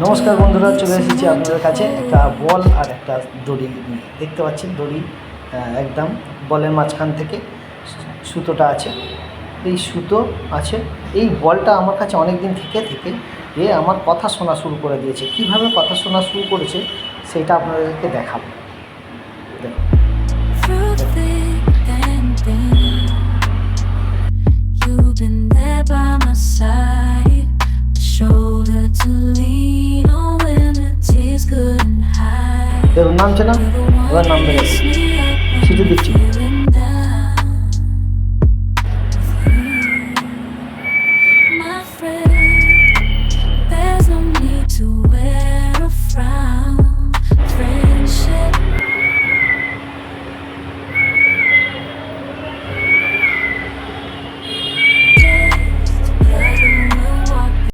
নমস্কার বন্ধুরা, চলে এসেছি আপনাদের কাছে একটা বল আর একটা দড়ি নিয়ে। দেখতে পাচ্ছেন দড়ি একদম বলের মাঝখান থেকে সুতোটা আছে, এই সুতো আছে। এই বলটা আমার কাছে অনেক দিন থেকে আমার কথা শোনা শুরু করে দিয়েছে। কিভাবে কথা শোনা শুরু করেছে সেটা আপনাদেরকে দেখাবো। দেখুন নামছে না, এবার নামবে, সিটি দিচ্ছি।